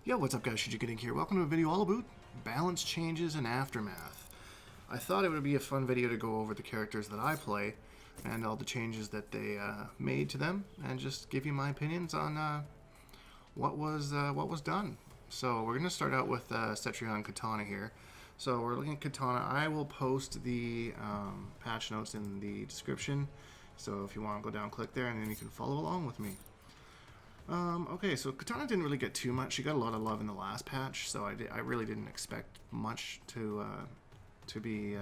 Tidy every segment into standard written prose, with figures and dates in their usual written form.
Yo, what's up guys, Shujinkydink here. Welcome to a video all about balance changes and aftermath. I thought it would be a fun video to go over the characters that I play and all the changes that they made to them and just give you my opinions on what was done. So we're going to start out with Cetrion Kitana here. So we're looking at Kitana. I will post the patch notes in the description. So if you want to go down, click there and then you can follow along with me. Okay, so Kitana didn't really get too much. She got a lot of love in the last patch, so I really didn't expect much to be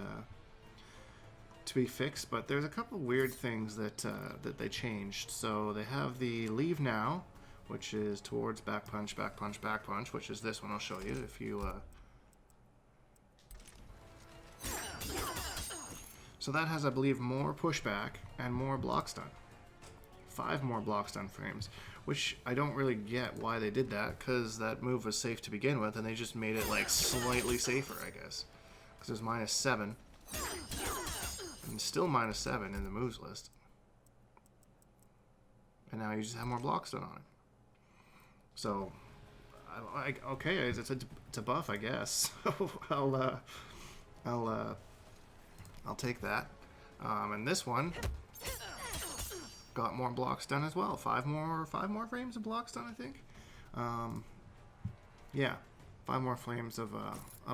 fixed. But there's a couple weird things that they changed. So they have the leave now, which is towards back punch, back punch, back punch, which is this one. I'll show you if you. So that has, I believe, more pushback and more block stun. 5 more block stun frames, which I don't really get why they did that, because that move was safe to begin with, and they just made it like slightly safer, I guess, because it was -7, and still -7 in the moves list, and now you just have more block stun on it. So, okay, it's a buff, I guess. I'll take that. And this one got more block stun as well. 5 more frames of block stun, I think. Yeah, 5 more frames of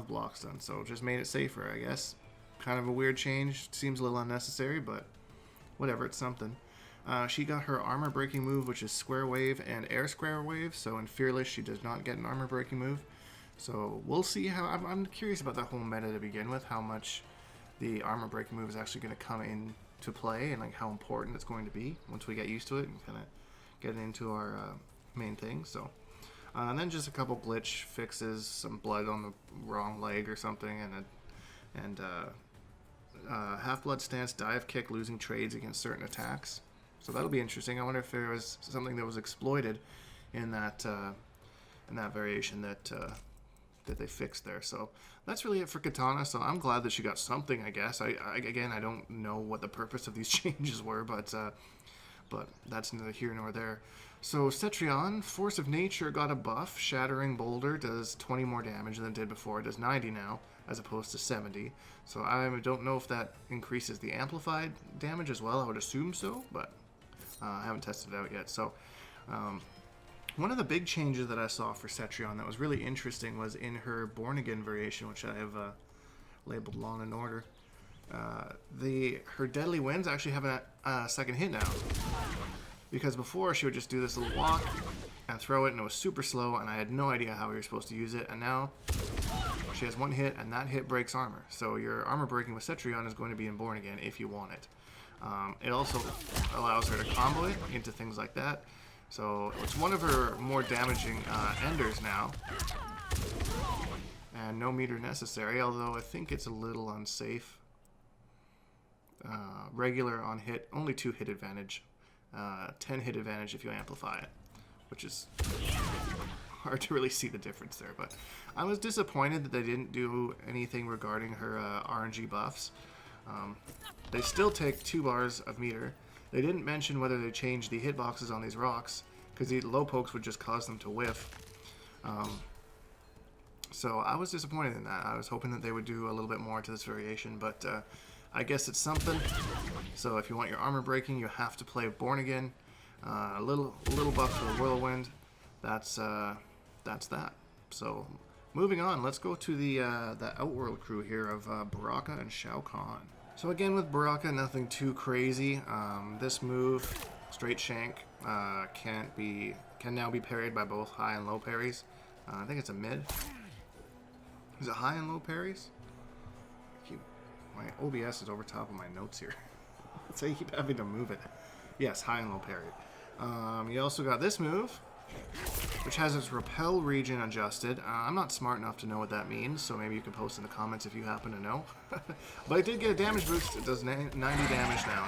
block stun. So just made it safer, I guess. Kind of a weird change. Seems a little unnecessary, but whatever. It's something. She got her armor breaking move, which is square wave and air square wave. So in Fearless, she does not get an armor breaking move. So we'll see how. I'm curious about that whole meta to begin with. How much the armor breaking move is actually going to come in to play, and like how important it's going to be once we get used to it and kind of get into our main thing. So and then just a couple glitch fixes, some blood on the wrong leg or something, and half blood stance, dive kick, losing trades against certain attacks. So that'll be interesting. I wonder if there was something that was exploited in that variation that they fixed there. So that's really it for Kitana. So I'm glad that she got something, I guess. Again, I don't know what the purpose of these changes were, but that's neither here nor there. So Cetrion, Force of Nature, got a buff. Shattering Boulder does 20 more damage than it did before. It does 90 now, as opposed to 70. So I don't know if that increases the amplified damage as well. I would assume so, but I haven't tested it out yet. So one of the big changes that I saw for Cetrion that was really interesting was in her Born Again variation, which I have labeled Law and Order. Her Deadly Winds actually have a second hit now. Because before she would just do this little walk and throw it, and it was super slow, and I had no idea how we were supposed to use it. And now she has 1 hit, and that hit breaks armor. So your armor breaking with Cetrion is going to be in Born Again if you want it. It also allows her to combo it into things like that. So it's one of her more damaging enders now. And no meter necessary, although I think it's a little unsafe. Regular on hit, only 2 hit advantage. 10 hit advantage if you amplify it, which is hard to really see the difference there. But I was disappointed that they didn't do anything regarding her RNG buffs. They still take 2 bars of meter. They didn't mention whether they changed the hitboxes on these rocks, because the low pokes would just cause them to whiff. So I was disappointed in that. I was hoping that they would do a little bit more to this variation, but I guess it's something. So if you want your armor breaking, you have to play Born Again. A little buff for the Whirlwind. That's that. So moving on, let's go to the Outworld crew here of Baraka and Shao Kahn. So again with Baraka, nothing too crazy. This move, straight shank, can now be parried by both high and low parries. I think it's a mid. Is it high and low parries? My OBS is over top of my notes here. So you keep having to move it. Yes, high and low parry. You also got this move, which has its repel region adjusted. I'm not smart enough to know what that means, so maybe you can post in the comments if you happen to know. But it did get a damage boost. It does 90 damage now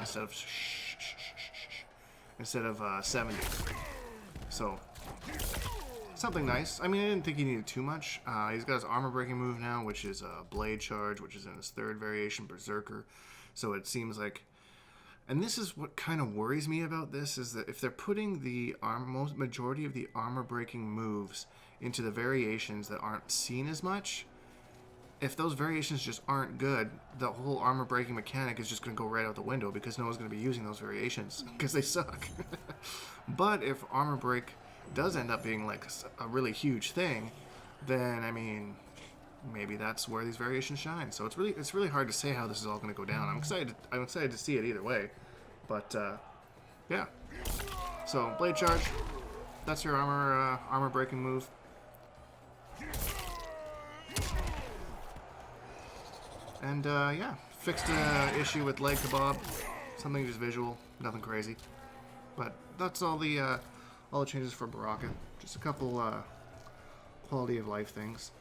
instead of 70. So something nice. I mean, I didn't think he needed too much. He's got his armor breaking move now, which is Blade Charge, which is in his 3rd variation, Berserker. So it seems like And this is what kind of worries me about this, is that if they're putting the majority of the armor breaking moves into the variations that aren't seen as much, if those variations just aren't good, the whole armor breaking mechanic is just going to go right out the window because no one's going to be using those variations because they suck. But if armor break does end up being like a really huge thing, then I mean, maybe that's where these variations shine. So it's really hard to say how this is all going to go down. I'm excited to see it either way. But yeah. So blade charge. That's your armor breaking move. And yeah, fixed an issue with leg kebab. Something just visual, nothing crazy. But that's all the changes for Baraka. Just a couple quality of life things.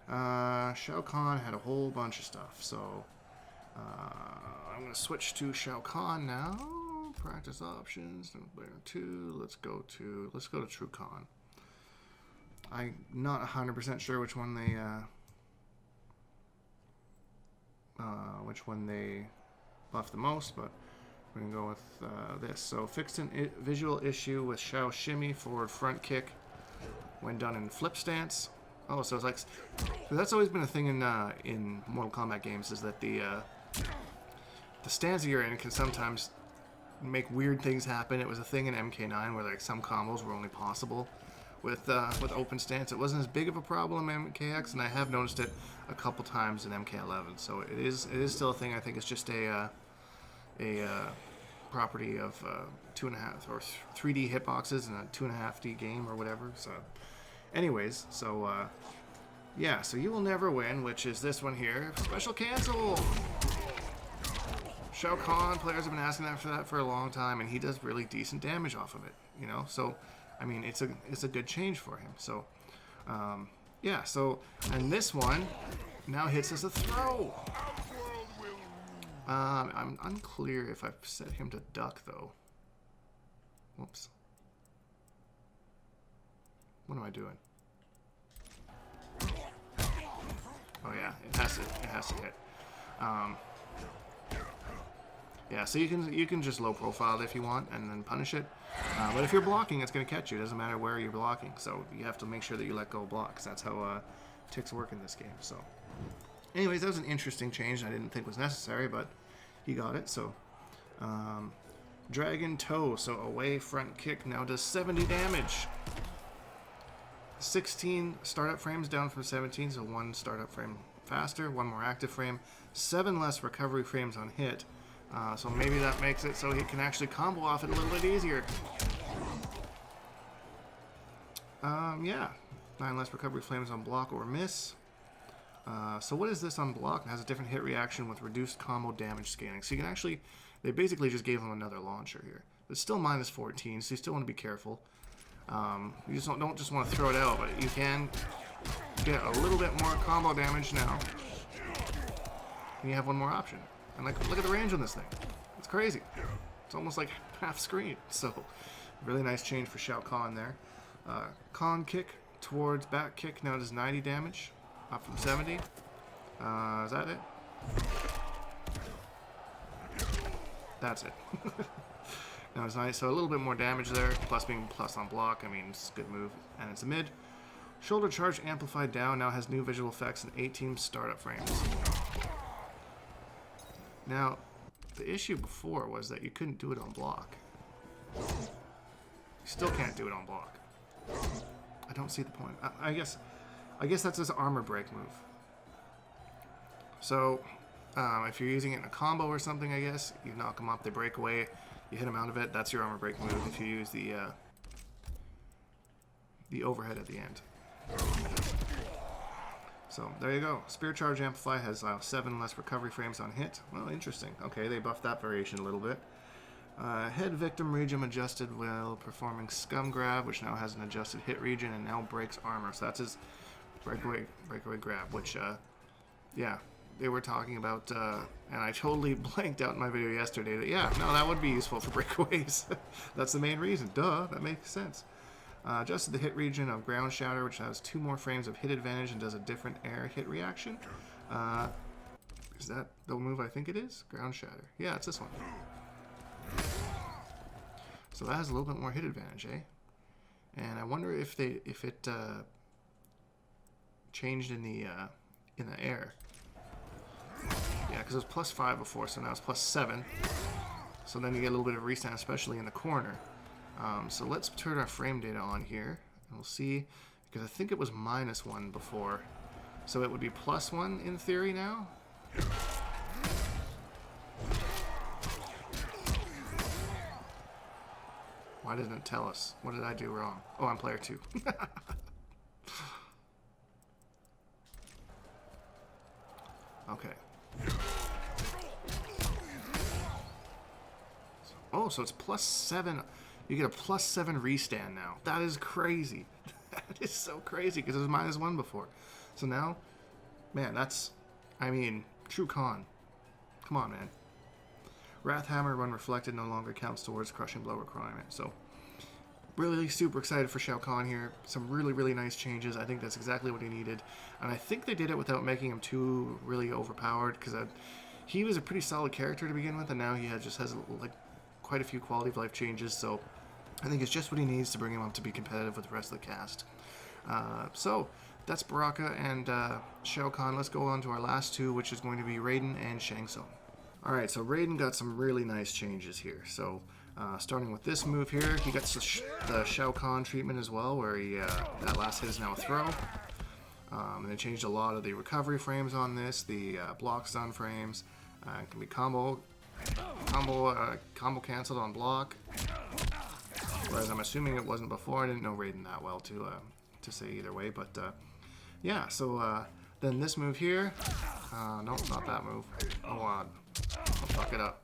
Shao Kahn had a whole bunch of stuff, so I'm gonna switch to Shao Kahn now. Practice options. Let's go to True Kahn. I'm not 100% sure which one they buff the most, but we're gonna go with this. So fixed a visual issue with Shao Shimmy forward front kick when done in flip stance. Oh, so it's like, so that's always been a thing in Mortal Kombat games, is that the stance you're in can sometimes make weird things happen. It was a thing in MK9 where like some combos were only possible with open stance. It wasn't as big of a problem in MKX, and I have noticed it a couple times in MK11. So it is still a thing. I think it's just a property of 2.5 or 3D hitboxes in a 2.5D game or whatever. So, anyways, so yeah, so you will never win, which is this one here. Special cancel. Shao Kahn, players have been asking for that for a long time, and he does really decent damage off of it, you know. So, I mean, it's a good change for him. So, yeah. So, and this one now hits as a throw. I'm unclear if I've set him to duck though. Whoops. What am I doing? Oh yeah, it has to hit. Yeah, so you can just low profile it if you want and then punish it. But if you're blocking, it's going to catch you. It doesn't matter where you're blocking. So you have to make sure that you let go of blocks. That's how ticks work in this game. So, anyways, that was an interesting change I didn't think was necessary, but he got it. So, Dragon Toe. So away front kick now does 70 damage. 16 startup frames down from 17, so 1 startup frame faster, 1 more active frame, 7 less recovery frames on hit. So maybe that makes it so he can actually combo off it a little bit easier. Yeah, 9 less recovery frames on block or miss. So what is this on block? It has a different hit reaction with reduced combo damage scaling. So you can actually, they basically just gave him another launcher here. But still minus 14, so you still want to be careful. You just don't just want to throw it out, but you can get a little bit more combo damage now. And you have one more option. And like, look at the range on this thing. It's crazy. It's almost like half screen. So, really nice change for Shao Kahn there. Kahn kick towards back kick now does 90 damage, up from 70. Is that it? That's it. Now it's nice. So a little bit more damage there, plus being plus on block. I mean, it's a good move. And it's a mid. Shoulder charge amplified down now has new visual effects and 18 startup frames. Now, the issue before was that you couldn't do it on block. You still can't do it on block. I don't see the point. I guess that's his armor break move. So, if you're using it in a combo or something, I guess, you knock them off, they break away, you hit them out of it, that's your armor break move if you use the overhead at the end. So, there you go. Spear Charge Amplify has 7 less recovery frames on hit. Well, interesting. Okay, they buffed that variation a little bit. Head Victim region adjusted while performing Scum Grab, which now has an adjusted hit region and now breaks armor. So that's his breakaway grab, which, yeah, they were talking about, and I totally blanked out in my video yesterday that, yeah, no, that would be useful for breakaways. That's the main reason. Duh, that makes sense. Adjusted the hit region of Ground Shatter, which has 2 more frames of hit advantage and does a different air hit reaction. Is that the move I think it is? Ground Shatter. Yeah, it's this one. So that has a little bit more hit advantage, eh? And I wonder if it changed in the air. Yeah, because it was +5 before, so now it's +7. So then you get a little bit of restand, especially in the corner. So let's turn our frame data on here, and we'll see, because I think it was -1 before. So it would be +1 in theory now. Why didn't it tell us? What did I do wrong? Oh, I'm player 2. Okay. Oh, so it's +7. You get a +7 restand now. That is crazy. That is so crazy because it was -1 before. So now, man, that's, I mean, true con. Come on, man. Wrath Hammer, when reflected, no longer counts towards Crushing Blow requirement. So, really super excited for Shao Kahn here. Some really, really nice changes. I think that's exactly what he needed. And I think they did it without making him too really overpowered, because he was a pretty solid character to begin with, and now he just has like quite a few quality of life changes. So, I think it's just what he needs to bring him up to be competitive with the rest of the cast. So, that's Baraka and Shao Kahn. Let's go on to our last two, which is going to be Raiden and Shang Tsung. Alright, so Raiden got some really nice changes here. So, starting with this move here, he gets the Shao Kahn treatment as well, where that last hit is now a throw. And they changed a lot of the recovery frames on this, the block stun frames. It can be combo canceled on block. Whereas I'm assuming it wasn't before. I didn't know Raiden that well to say either way, but yeah. So then this move here, nope, not that move. Oh, I'll fuck it up.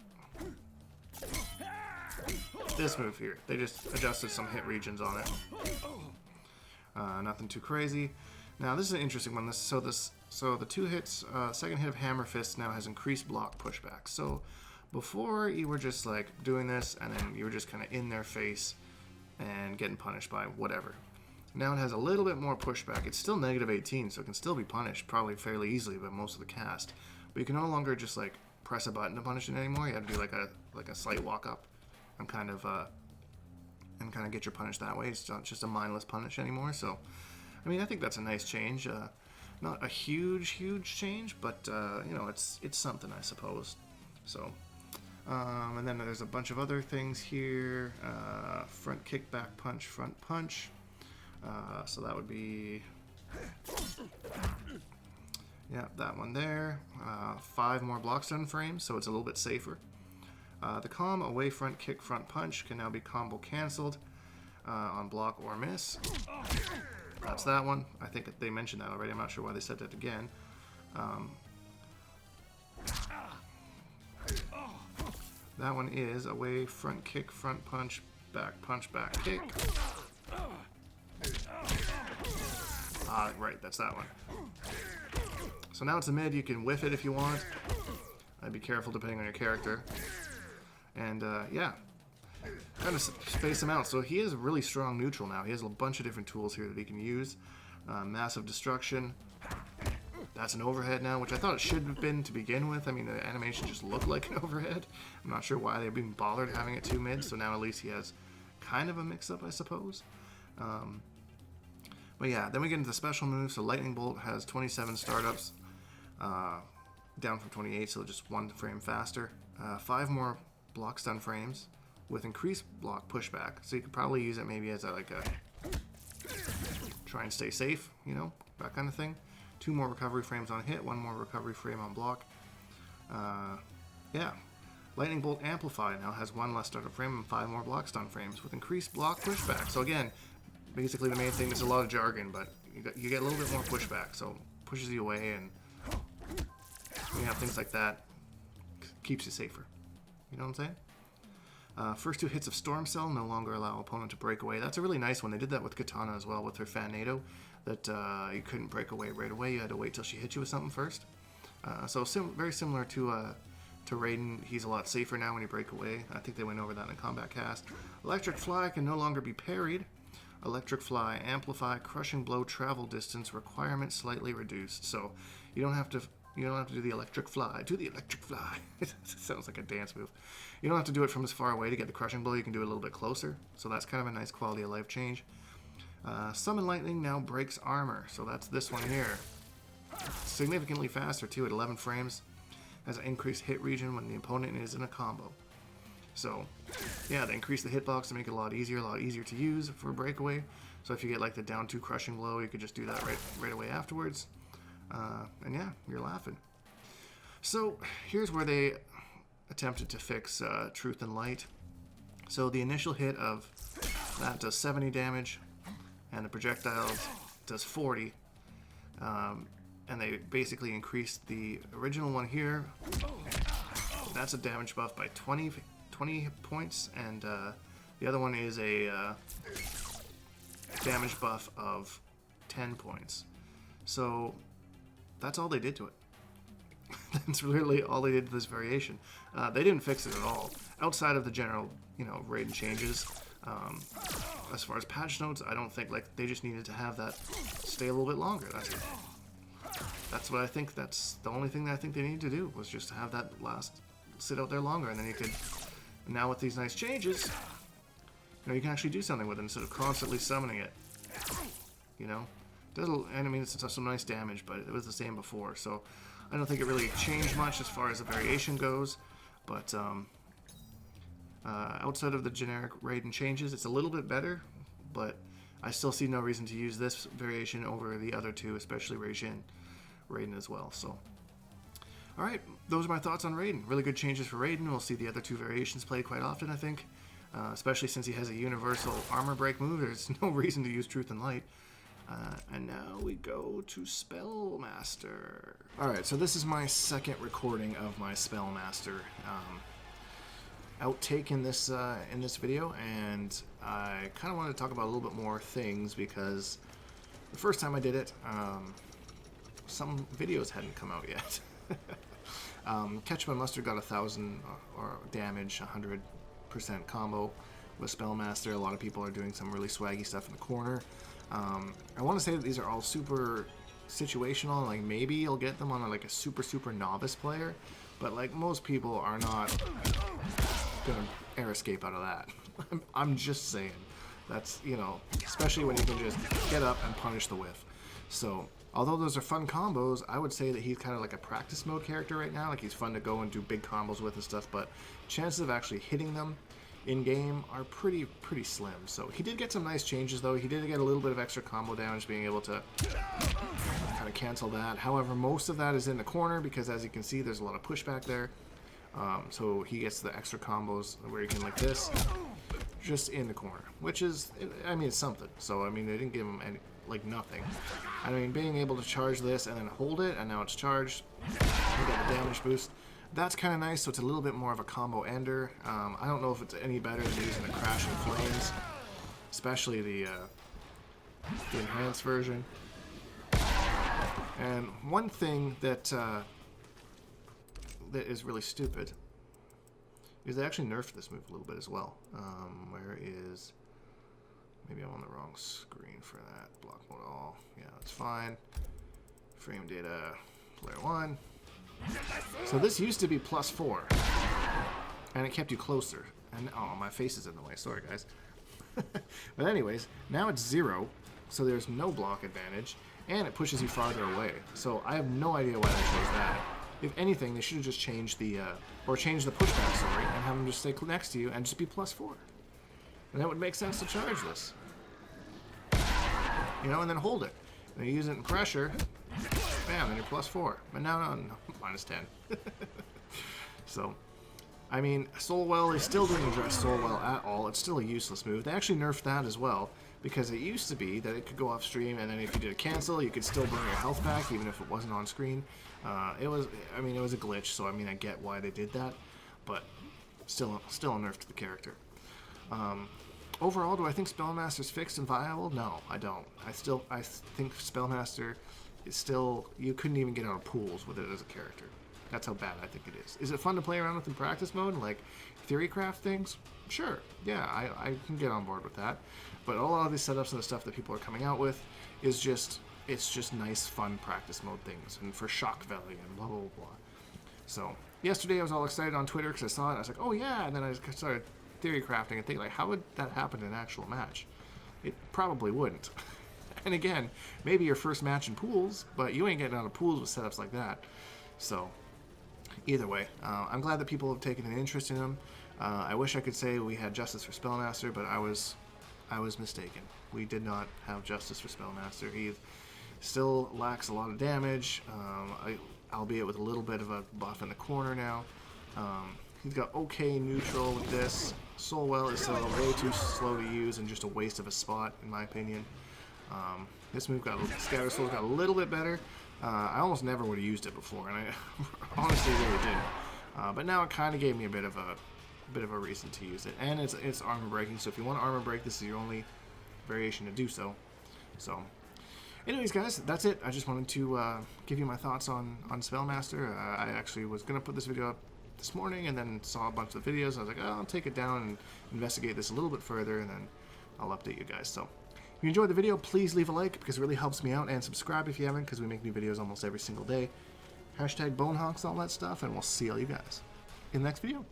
This move here, they just adjusted some hit regions on it. Nothing too crazy. Now this is an interesting one. So the two hits, second hit of Hammer Fist now has increased block pushback. So before you were just like doing this and then you were just kind of in their face and getting punished by whatever. Now it has a little bit more pushback. It's still -18, so it can still be punished probably fairly easily by most of the cast. But you can no longer just like press a button to punish it anymore. You have to do like a slight walk up and kind of get your punish that way. It's not just a mindless punish anymore. So, I mean, I think that's a nice change. Not a huge change, but you know, it's something, I suppose. So, and then there's a bunch of other things here. Front kick, back punch, front punch. So that would be, yeah, that one there. 5 more block stun frames, so it's a little bit safer. The calm away front kick, front punch can now be combo canceled on block or miss. That's that one. I think they mentioned that already. I'm not sure why they said that again. That one is away front kick, front punch, back kick. Right, that's that one. So now it's a mid. You can whiff it if you want. I'd be careful depending on your character. And yeah, kind of space him out. So he is really strong neutral now. He has a bunch of different tools here that he can use. Massive destruction. That's an overhead now, which I thought it should have been to begin with. I mean, the animation just looked like an overhead. I'm not sure why they've been bothered having it 2 mid. So now at least he has kind of a mix-up, I suppose. But yeah, then we get into the special moves. So Lightning Bolt has 27 startups, down from 28, so just 1 frame faster. 5 more block stun frames with increased block pushback. So you could probably use it maybe as a try and stay safe, you know, that kind of thing. 2 more recovery frames on hit, 1 more recovery frame on block. Yeah. Lightning Bolt Amplify now has 1 less startup frame and 5 more block stun frames with increased block pushback. So again, basically the main thing is a lot of jargon, but you get a little bit more pushback, so pushes you away, and when you have things like that, keeps you safer. You know what I'm saying? First 2 hits of Storm Cell no longer allow opponent to break away. That's a really nice one. They did that with Kitana as well with her Fan-Nado, that you couldn't break away right away. You had to wait till she hit you with something first. So very similar to Raiden. He's a lot safer now when you break away. I think they went over that in the combat cast. Electric Fly can no longer be parried. Electric Fly Amplify Crushing Blow travel distance requirement slightly reduced. So you don't have to do the Electric Fly. Do the Electric Fly. It sounds like a dance move. You don't have to do it from as far away to get the Crushing Blow. You can do it a little bit closer. So that's kind of a nice quality of life change. Summon Lightning now breaks armor, so that's this one here. Significantly faster too at 11 frames. Has an increased hit region when the opponent is in a combo. So, yeah, they increase the hitbox to make it a lot easier to use for breakaway. So if you get like the down 2 crushing blow, you could just do that right away afterwards. And yeah, you're laughing. So here's where they attempted to fix Truth and Light. So the initial hit of that does 70 damage, and the projectile does 40. And they basically increased the original one here. That's a damage buff by 20 points, and the other one is a damage buff of 10 points. So that's all they did to it. That's literally all they did to this variation. They didn't fix it at all. Outside of the general, Raiden changes. As far as patch notes, I don't think, they just needed to have that stay a little bit longer. That's what I think. That's the only thing that I think they needed to do, was just to have that sit out there longer, and then you could. Now with these nice changes, you can actually do something with it instead of constantly summoning it. It's some nice damage, but it was the same before, so I don't think it really changed much as far as the variation goes. But outside of the generic Raiden changes, it's a little bit better, but I still see no reason to use this variation over the other two, especially Raiden as well. So, alright, those are my thoughts on Raiden. Really good changes for Raiden. We'll see the other two variations played quite often, I think. Especially since he has a universal armor break move, there's no reason to use Truth and Light. And now we go to Spellmaster. Alright, so this is my second recording of my Spellmaster outtake in this video, and I kind of wanted to talk about a little bit more things because the first time I did it, some videos hadn't come out yet. Ketchup and Mustard got 1,000 or damage, 100% combo with Spellmaster. A lot of people are doing some really swaggy stuff in the corner. I want to say that these are all super situational, like maybe you'll get them on a super novice player, but most people are not gonna air escape out of that. I'm just saying. That's, especially when you can just get up and punish the whiff. So, although those are fun combos, I would say that he's kind of like a practice mode character right now. He's fun to go and do big combos with and stuff, but chances of actually hitting them in-game are pretty slim. So he did get some nice changes, though. He did get a little bit of extra combo damage, being able to kind of cancel that. However, most of that is in the corner, because as you can see, there's a lot of pushback there. So he gets the extra combos where he can, like this, just in the corner, which is, it's something. So, they didn't give him any, nothing. Being able to charge this and then hold it, and now it's charged, you get the damage boost. That's kind of nice, so it's a little bit more of a combo ender. I don't know if it's any better than using the Crashing Flames, especially the enhanced version. And one thing that is really stupid is they actually nerfed this move a little bit as well. Where is... Maybe I'm on the wrong screen for that. Block mode all. Yeah, that's fine. Frame data, player 1. So this used to be +4, and it kept you closer. And oh, my face is in the way. Sorry, guys. But anyways, now it's 0, so there's no block advantage, and it pushes you farther away. So I have no idea why they chose that. If anything, they should have just changed the change the pushback, sorry, and have them just stay next to you and just be +4. And that would make sense to charge this. And then hold it. And you use it in pressure, bam, then you're +4. But now, no, -10. So, Soulwell is still doesn't address Soulwell at all. It's still a useless move. They actually nerfed that as well, because it used to be that it could go off stream, and then if you did a cancel, you could still burn your health back, even if it wasn't on screen. It was a glitch, so I get why they did that, but still a nerf to the character. Overall, do I think Spellmaster's fixed and viable? No, I don't. I think Spellmaster is still... You couldn't even get out of pools with it as a character. That's how bad I think it is. Is it fun to play around with in practice mode, like theorycraft things? Sure, yeah, I can get on board with that. But a lot of these setups and the stuff that people are coming out with is just... It's just nice, fun practice mode things, and for shock value and blah, blah, blah. So, yesterday I was all excited on Twitter because I saw it, and I was like, oh yeah, and then I just started theory crafting and thinking, how would that happen in an actual match? It probably wouldn't. And again, maybe your first match in pools, but you ain't getting out of pools with setups like that. So, either way, I'm glad that people have taken an interest in him. I wish I could say we had justice for Spellmaster, but I was mistaken. We did not have justice for Spellmaster. He still lacks a lot of damage, albeit with a little bit of a buff in the corner now. He's got okay neutral with this. Soulwell is still way too slow to use and just a waste of a spot, in my opinion. This move Scatter Soul got a little bit better. I almost never would have used it before, and I honestly really didn't. But now it kind of gave me a bit of a reason to use it, and it's armor breaking. So if you want to armor break, this is your only variation to do so. So, anyways, guys, that's it. I just wanted to give you my thoughts on Spellmaster. I actually was gonna put this video up this morning, and then saw a bunch of the videos. I was like, oh, I'll take it down and investigate this a little bit further, and then I'll update you guys. So. If you enjoyed the video, please leave a like because it really helps me out, and subscribe if you haven't because we make new videos almost every single day. Hashtag bonehawks, all that stuff, and we'll see all you guys in the next video.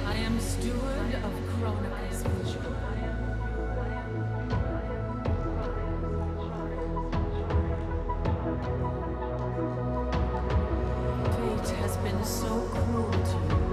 I am steward of Chronicle's vision. Fate has been so cruel to you.